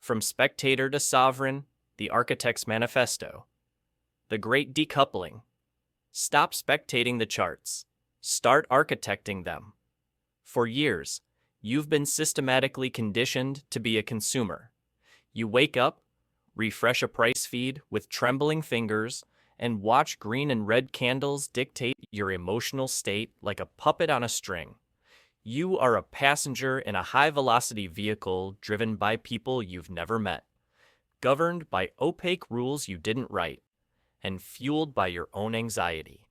From spectator to sovereign, the architect's manifesto. The great decoupling. Stop spectating the charts. Start architecting them. For years, you've been systematically conditioned to be a consumer. You wake up, refresh a price feed with trembling fingers, and watch green and red candles dictate your emotional state like a puppet on a string. You are a passenger in a high-velocity vehicle driven by people you've never met, governed by opaque rules you didn't write, and fueled by your own anxiety.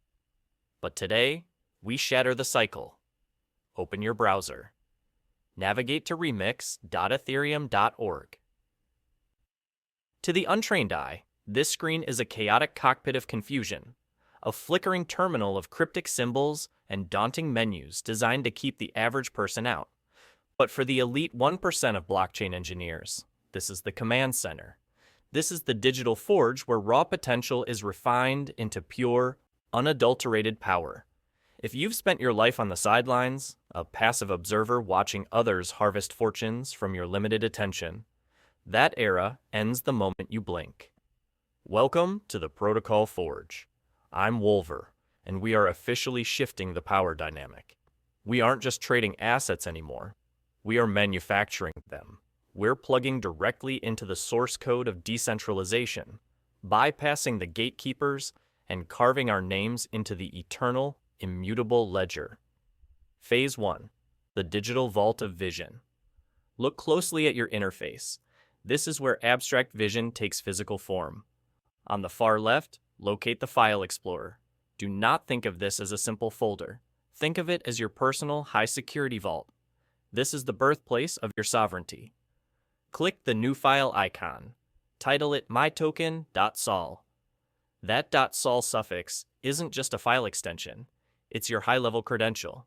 But today, we shatter the cycle. Open your browser. Navigate to remix.ethereum.org. To the untrained eye, this screen is a chaotic cockpit of confusion, a flickering terminal of cryptic symbols and daunting menus designed to keep the average person out. But for the elite 1% of blockchain engineers, this is the command center. This is the digital forge where raw potential is refined into pure, unadulterated power. If you've spent your life on the sidelines, a passive observer watching others harvest fortunes from your limited attention, that era ends the moment you blink. Welcome to the Protocol Forge. I'm Wolver, and we are officially shifting the power dynamic. We aren't just trading assets anymore. We are manufacturing them. We're plugging directly into the source code of decentralization, bypassing the gatekeepers and carving our names into the eternal, immutable ledger. Phase 1. The Digital Vault of Vision. Look closely at your interface. This is where abstract vision takes physical form. On the far left, locate the File Explorer. Do not think of this as a simple folder. Think of it as your personal high-security vault. This is the birthplace of your sovereignty. Click the New File icon. Title it mytoken.sol. That .sol suffix isn't just a file extension. It's your high-level credential.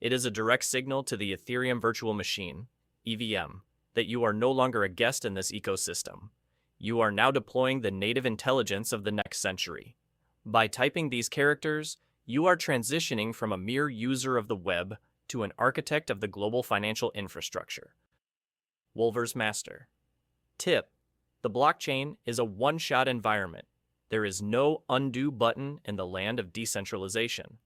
It is a direct signal to the Ethereum Virtual Machine, EVM, that you are no longer a guest in this ecosystem. You are now deploying the native intelligence of the next century. By typing these characters, you are transitioning from a mere user of the web to an architect of the global financial infrastructure. Wolver's Master. Tip: the blockchain is a one-shot environment. There is no undo button in the land of decentralization.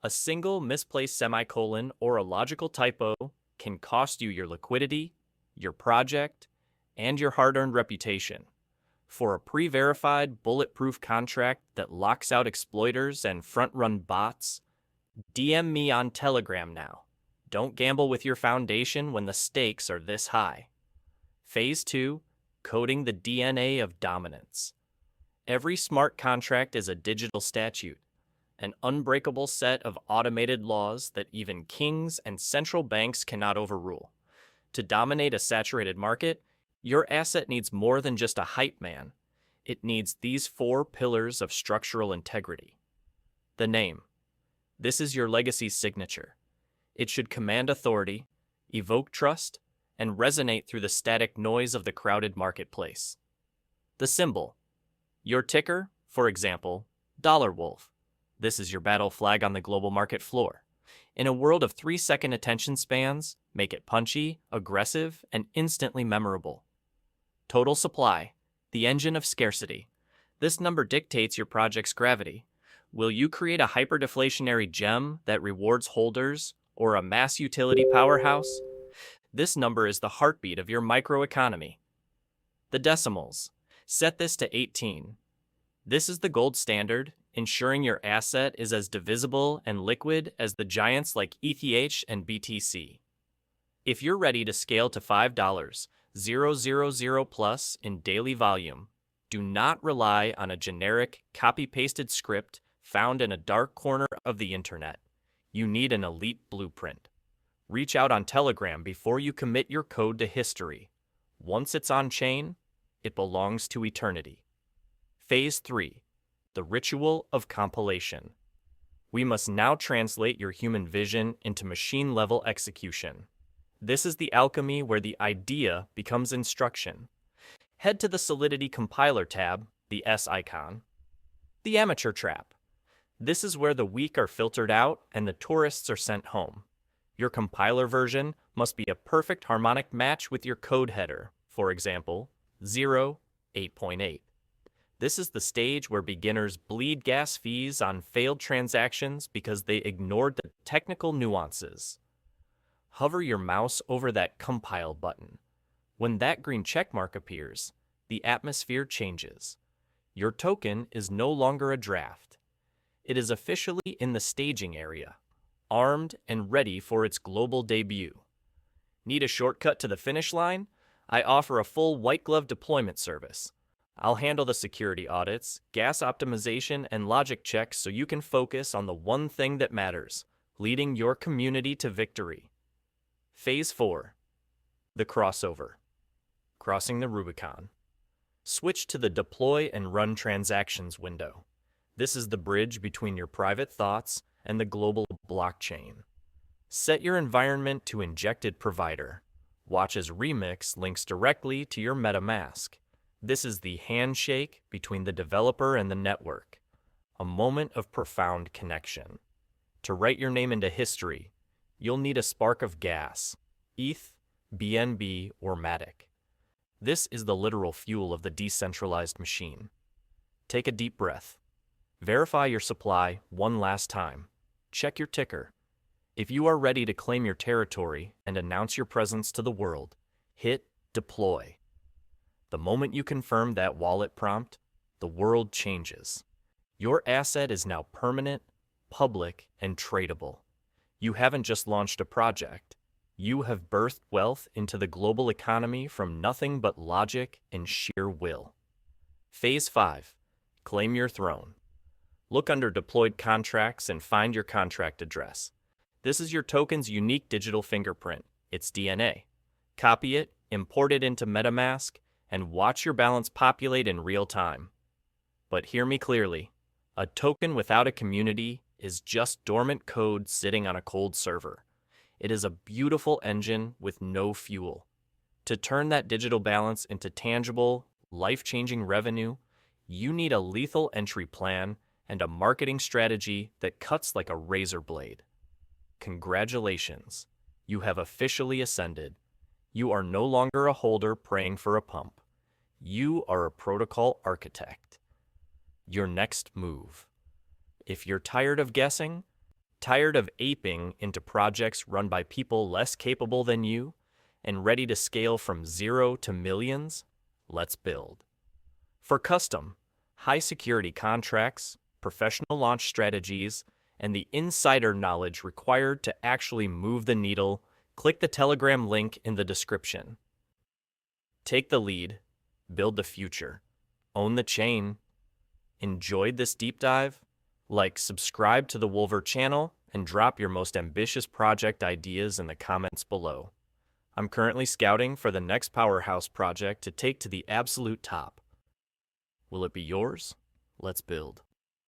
A single misplaced semicolon or a logical typo can cost you your liquidity, your project, and your hard-earned reputation. For a pre-verified, bulletproof contract that locks out exploiters and front-run bots, DM me on Telegram now. Don't gamble with your foundation when the stakes are this high. Phase 2. Coding the DNA of dominance. Every smart contract is a digital statute, an unbreakable set of automated laws that even kings and central banks cannot overrule. To dominate a saturated market, your asset needs more than just a hype man. It needs these 4 pillars of structural integrity. The name. This is your legacy's signature. It should command authority, evoke trust, and resonate through the static noise of the crowded marketplace. The symbol. Your ticker, for example, $Wolf. This is your battle flag on the global market floor. In a world of 3-second attention spans, make it punchy, aggressive, and instantly memorable. Total supply, the engine of scarcity. This number dictates your project's gravity. Will you create a hyperdeflationary gem that rewards holders or a mass utility powerhouse? This number is the heartbeat of your microeconomy. The decimals. Set this to 18. This is the gold standard, ensuring your asset is as divisible and liquid as the giants like ETH and BTC. If you're ready to scale to $5,000 plus in daily volume, do not rely on a generic, copy-pasted script found in a dark corner of the internet. You need an elite blueprint. Reach out on Telegram before you commit your code to history. Once it's on-chain, it belongs to eternity. Phase 3. The Ritual of Compilation. We must now translate your human vision into machine-level execution. This is the alchemy where the idea becomes instruction. Head to the Solidity Compiler tab, the S icon. The Amateur Trap. This is where the weak are filtered out and the tourists are sent home. Your compiler version must be a perfect harmonic match with your code header For example, 0, 8.8. This is the stage where beginners bleed gas fees on failed transactions because they ignored the technical nuances. Hover your mouse over that compile button. When that green checkmark appears, the atmosphere changes. Your token is no longer a draft. It is officially in the staging area, armed and ready for its global debut. Need a shortcut to the finish line? I offer a full white-glove deployment service. I'll handle the security audits, gas optimization, and logic checks so you can focus on the one thing that matters, leading your community to victory. Phase 4. The crossover. Crossing the Rubicon. Switch to the Deploy and Run Transactions window. This is the bridge between your private thoughts and the global blockchain. Set your environment to Injected Provider. Watch as Remix links directly to your MetaMask. This is the handshake between the developer and the network, a moment of profound connection. To write your name into history, you'll need a spark of gas, ETH, BNB, or Matic. This is the literal fuel of the decentralized machine. Take a deep breath. Verify your supply one last time. Check your ticker. If you are ready to claim your territory and announce your presence to the world, hit Deploy. The moment you confirm that wallet prompt, the world changes. Your asset is now permanent, public, and tradable. You haven't just launched a project. You have birthed wealth into the global economy from nothing but logic and sheer will. Phase 5. Claim your throne. Look under Deployed Contracts and find your contract address. This is your token's unique digital fingerprint, its DNA. Copy it, import it into MetaMask, and watch your balance populate in real time. But hear me clearly, a token without a community is just dormant code sitting on a cold server. It is a beautiful engine with no fuel. To turn that digital balance into tangible, life-changing revenue, you need a lethal entry plan and a marketing strategy that cuts like a razor blade. Congratulations, you have officially ascended. You are no longer a holder praying for a pump. You are a protocol architect. Your next move. If you're tired of guessing, tired of aping into projects run by people less capable than you, and ready to scale from 0 to millions, let's build. For custom, high-security contracts, professional launch strategies, and the insider knowledge required to actually move the needle, click the Telegram link in the description. Take the lead, build the future, own the chain. Enjoyed this deep dive? Like, subscribe to the Wolver channel, and drop your most ambitious project ideas in the comments below. I'm currently scouting for the next powerhouse project to take to the absolute top. Will it be yours? Let's build.